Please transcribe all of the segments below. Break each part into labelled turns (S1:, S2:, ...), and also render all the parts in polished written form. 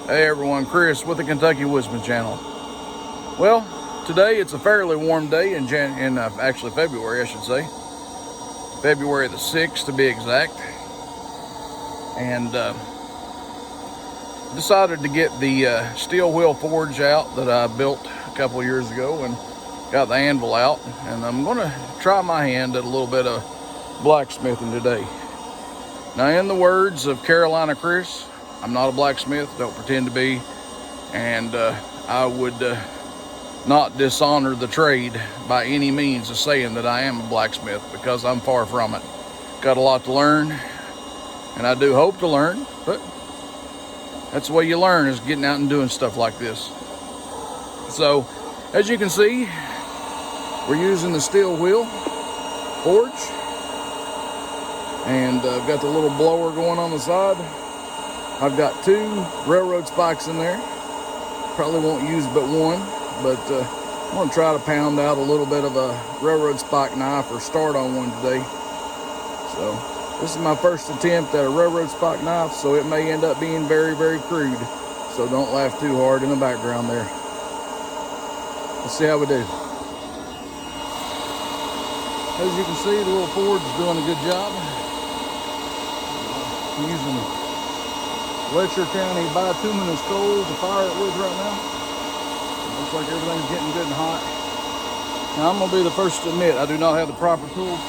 S1: Hey everyone, Chris with the Kentucky Woodsman Channel. Well, today it's a fairly warm day in actually February, I should say. February the 6th to be exact. And decided to get the steel wheel forge out that I built a couple of years ago and got the anvil out. And I'm going to try my hand at a little bit of blacksmithing today. Now, in the words of Carolina Chris, I'm not a blacksmith, don't pretend to be, and I would not dishonor the trade by any means of saying that I am a blacksmith, because I'm far from it. Got a lot to learn, and I do hope to learn, but that's the way you learn, is getting out and doing stuff like this. So, as you can see, we're using the steel wheel forge, and I've got the little blower going on the side. I've got 2 railroad spikes in there. Probably won't use but one, but I'm going to try to pound out a little bit of a railroad spike knife, or start on one today. So this is my first attempt at a railroad spike knife, so it may end up being very, very crude. So don't laugh too hard in the background there. Let's see how we do. As you can see, the little forge is doing a good job. I'm using Letcher County bituminous coal to fire it with right now. Looks like everything's getting good and hot. Now, I'm going to be the first to admit, I do not have the proper tools.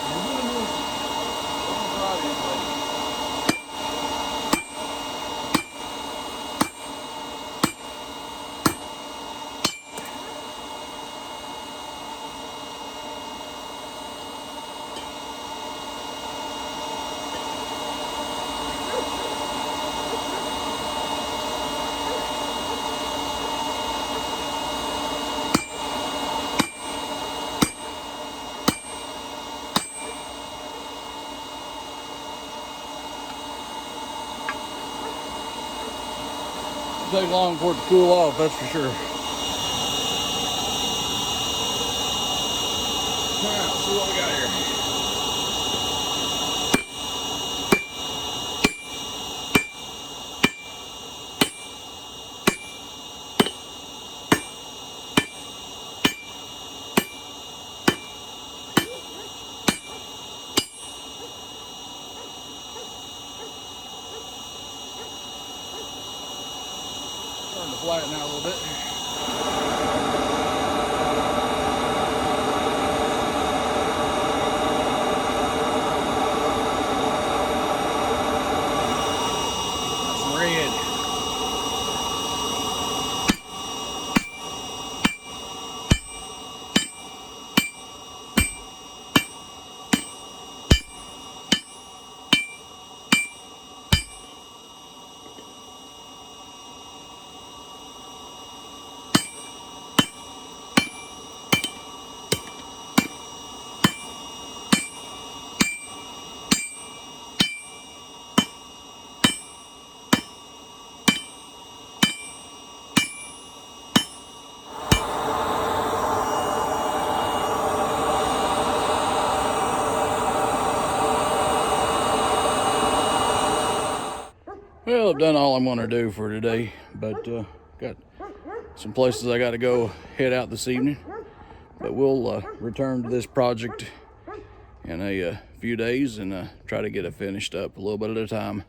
S1: Take long for it to cool off, that's for sure. All right, let's see what we got here. Starting to flatten out a little bit. Well, I've done all I'm going to do for today, but got some places I got to go head out this evening. But we'll return to this project in a few days and try to get it finished up a little bit at a time.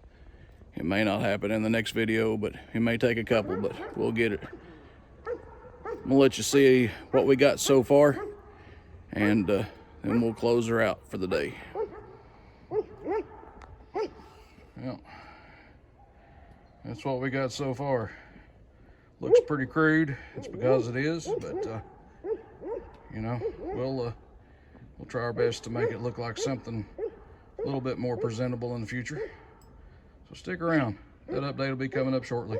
S1: It may not happen in the next video, but it may take a couple, but we'll get it. I'm going to let you see what we got so far, and then we'll close her out for the day. Well, that's what we got so far. Looks pretty crude. It's because it is, but you know, we'll try our best to make it look like something a little bit more presentable in the future. So stick around. That update will be coming up shortly.